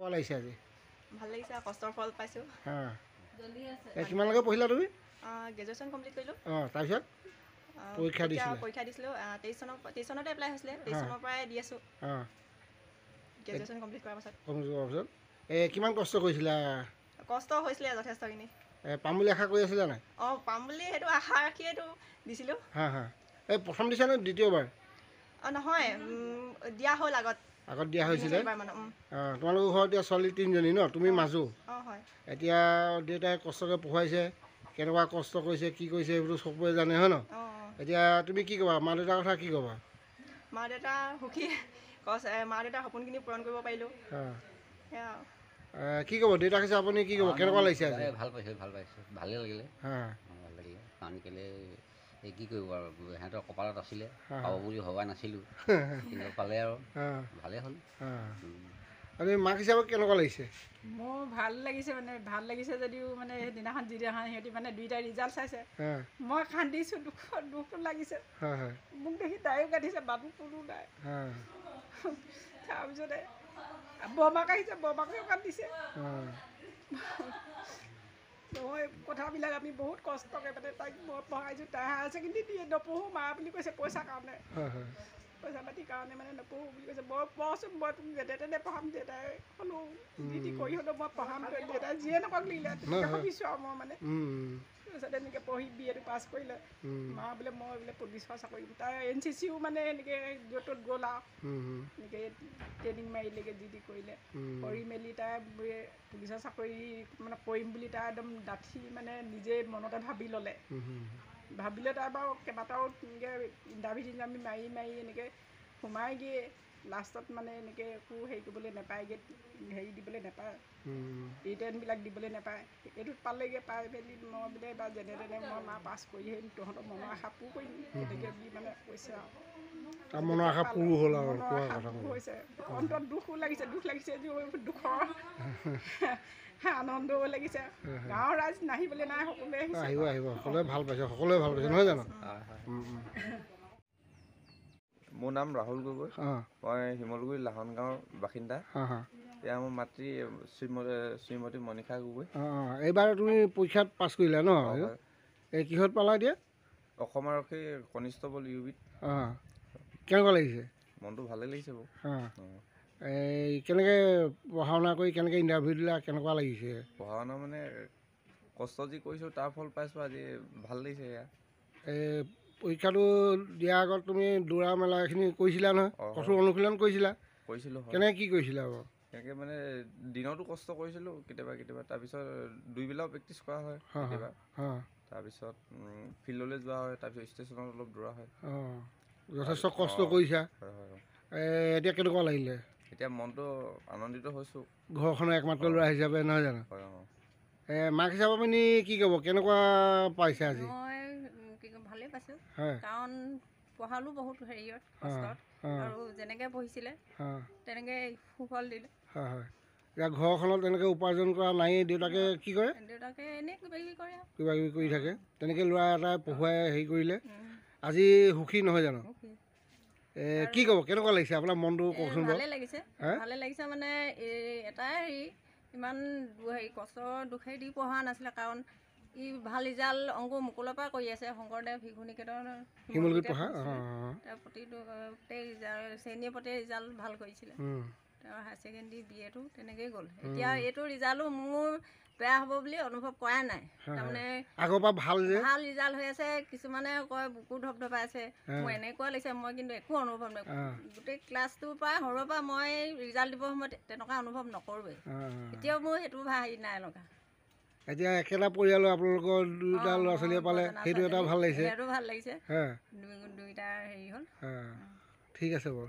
ভাল লাগিছে আজি ভাল লাগিছে কষ্টৰ ফল পাইছোঁ জলদি আছে কিমানলৈকে পঢ়িলা তুমি গ্ৰেজুৱেশ্যন কমপ্লিট কৰিলোঁ তাৰপিছত পৰীক্ষা দিছিলোঁ 23 চনতে এপ্লাই হৈছিলে 23 চনৰ পৰাই দি আছোঁ গ্ৰেজুৱেশ্যন কমপ্লিট কৰাৰ পাছত কিমান কষ্ট কৰিছিলা কষ্ট হৈছিলে যথেষ্টখিনি পাম বুলি আশা কৰি আছিলা নাই পাম বুলি সেইটো আশা ৰাখিয়েতো দিছিলোঁ এই প্ৰথম দিছা নে দ্বিতীয়বাৰ নহয় দিয়া হ'ল আগত দিয়া হৈছিলে তোমালোকৰ ঘৰত এতিয়া ছোৱালী 3জনী ন তুমি মাজু হয় এতিয়া দেউতাই কষ্টকৈ পঢ়ুৱাইছে কেনেকুৱা কষ্ট কৰিছে কি কৰিছে এইবোৰ চবৰে জানে হয় ন এতিয়া তুমি কি ক'বা মা দেউতাৰ কথা কি ক'বা মা দেউতা সুখী মা দেউতাৰ সপোনখিনি পূৰণ কৰিব পাৰিলোঁ কি ক'ব দেউতাক হিচাপে আপুনি কি ক'ব কেনেকুৱা লাগিছে আজি ভাল পাইছোঁ ভালেই লাগিলে ভাল লাগিলে কাৰণ কেলৈ এই কি কৰিব আৰু সিহঁতৰ কপালত আছিলে পাব বুলি ভবা নাছিলোঁ কিন্তু পালে আৰু ভালেই হ'ল আপুনি মাক হিচাপে কেনেকুৱা লাগিছে মোৰ ভাল লাগিছে মানে ভাল লাগিছে যদিও মানে সেইদিনাখন যিদিনাখন সিহঁতি মানে দুইটা ৰিজাল্ট চাইছে মই কান্দিছোঁ দুখটো লাগিছে মোক দেখি তাইও কান্দিছে বাবু কোনো নাই তাৰপিছতে বৰমাক আহিছে বৰমাকেও কান্দিছে নহয় কথাবিলাক আমি বহুত কষ্টকৈ মানে তাইক মই পঢ়াইছোঁ তাই হায়াৰ ছেকেণ্ডেৰী দিয়ে নপঢ়োঁ মা বুলি কৈছে পইচাৰ কাৰণে পইচা পাতিৰ কাৰণে মানে নপঢ়োঁ বুলি কৈছে মই পঢ়চোন মই তুমি যেনে তেনে পঢ়াম দেউতাই হ'লেও যি কৰি হ'লেও মই পঢ়াম দেউতাই যিয়ে নকওক লিখিলে তেনেকৈ ভাবিছোঁ আৰু মই মানে তাৰপিছত এনেকৈ পঢ়ি বি এটো পাছ কৰিলে মা বোলে মই বোলে পুলিচৰ চাকৰি তাই NCCও মানে এনেকৈ য'ত ত'ত গ'ল আৰু এনেকৈ ট্ৰেইনিং মাৰিলেগৈ যি কৰিলে কৰি মেলি তাই পুলিচৰ চাকৰি মানে কৰিম বুলি তাই একদম ডাঠি মানে নিজে মনতে ভাবি ল'লে ভাবিলে তাই বাৰু কেইবাটাও এনেকৈ ইণ্টাৰভিউ মাৰি এনেকৈ সোমাইগৈ লাষ্টত মানে এনেকৈ একো হেৰি কৰিবলৈ নাপায়গৈ হেৰি দিবলৈ নাপায় ৰিটাৰ্ণবিলাক দিবলৈ নাপায় এইটোত পালেগৈ পাই মেলি মই বোলে বা যেনে তেনে মই মা পাছ কৰি আহিম তহঁতৰ মনৰ আশা পূৰ কৰিম তেনেকৈ বুলি মানে কৈছে আৰু মনৰ আশা পূৰ হ'ল আৰু হৈছে অন্তত দুখ লাগিছে দুখৰ আনন্দও লাগিছে গাঁৱৰ ৰাইজ নাহিবলৈ নাই সকলোৱে আহিব সকলোৱে ভাল পাইছে নহয় জানো মোৰ নাম ৰাহুল গগৈ মই শিমলুগুৰি লাহন গাঁৱৰ বাসিন্দা এতিয়া মোৰ মাতৃ শ্ৰীমতী মণিষা গগৈ এইবাৰ তুমি পৰীক্ষাত পাছ কৰিলা ন এই কিহত পালা এতিয়া অসম আৰক্ষী কনিষ্টবল ইউবিত কেনেকুৱা লাগিছে মনটো ভালেই লাগিছে বাৰু এই কেনেকৈ পঢ়া শুনা কৰি কেনেকৈ ইণ্টাৰভিউ দিলা কেনেকুৱা লাগিছে পঢ়া শুনা মানে কষ্ট যি কৰিছোঁ তাৰ ফল পাইছোঁ আজি ভাল লাগিছে এয়া এই পৰীক্ষাটো দিয়াৰ আগত তুমি দৌৰা মেলা এইখিনি কৰিছিলা নহয় কঠোৰ অনুশীলন কৰিছিলোঁ কেনেকৈ কি কৰিছিলা বাৰু তেনেকৈ মানে দিনতো কষ্ট কৰিছিলোঁ কেতিয়াবা তাৰপিছত দুইবেলাও প্ৰেক্টিচ কৰা হয় কেতিয়াবা তাৰপিছত ফিল্ডলৈ যোৱা হয় তাৰপিছত ষ্টেচনত অলপ দৌৰা হয় যথেষ্ট কষ্ট কৰিছা এতিয়া কেনেকুৱা লাগিলে এতিয়া মনটো আনন্দিত হৈছোঁ ঘৰখনৰ একমাত্ৰ ল'ৰা হিচাপে নহয় জানো মাক হিচাপে আপুনি কি ক'ব কেনেকুৱা পাইছে আজি ভালেই পাইছোঁ কাৰণ পঢ়ালোঁ বহুত হেৰিয়ত কষ্টত আৰু যেনেকৈ পঢ়িছিলে তেনেকৈ সুফল দিলে এতিয়া ঘৰখনত তেনেকৈ উপাৰ্জন কৰা নাই দেউতাকে কি কৰে দেউতাকে এনেই কিবা কিবি কৰি থাকে তেনেকৈ ল'ৰা এটাই পঢ়ুৱাই হেৰি কৰিলে আজি সুখী নহয় জানো কি ক'ব কেনেকুৱা লাগিছে আপোনাৰ মনটো কওকচোন ভালে লাগিছে মানে এটাই হেৰি ইমান হেৰি কষ্টৰ দুখেই দি পঢ়া নাছিলে কাৰণ ই ভাল ৰিজাল্ট অংক মুকলৰ পৰা কৰি আছে শংকৰদেৱ শিশু নিকেতন শিমলুগুৰিত পঢ়া তাৰ প্ৰতিটো শ্ৰেণীৰ প্ৰতি ৰিজাল্ট ভাল কৰিছিলে তেওঁৰ হায়াৰ ছেকেণ্ডেৰী BA টো তেনেকৈয়ে গ'ল এতিয়া এইটো ৰিজাল্টো মোৰ বেয়া হ'ব বুলি অনুভৱ কৰা নাই তাৰমানে আগৰ পৰা ভাল ৰিজাল্ট হৈ আছে কিছুমানে কয় বুকু ধপধপাই আছে মোৰ এনেকুৱা লাগিছে মই কিন্তু একো অনুভৱ নাই গোটেই ক্লাছটোৰ পৰা সৰুৰ পৰা মই ৰিজাল্ট দিবৰ সময়ত তেনেকুৱা অনুভৱ নকৰোঁৱেই এতিয়াও মোৰ সেইটো হেৰি নাই লগা এতিয়া একেটা পৰিয়ালৰ আপোনালোকৰ দুটা ল'ৰা ছোৱালীয়ে পালে সেইটো এটা ভাল লাগিছে দুইটা হেৰি হ'ল ঠিক আছে বাৰু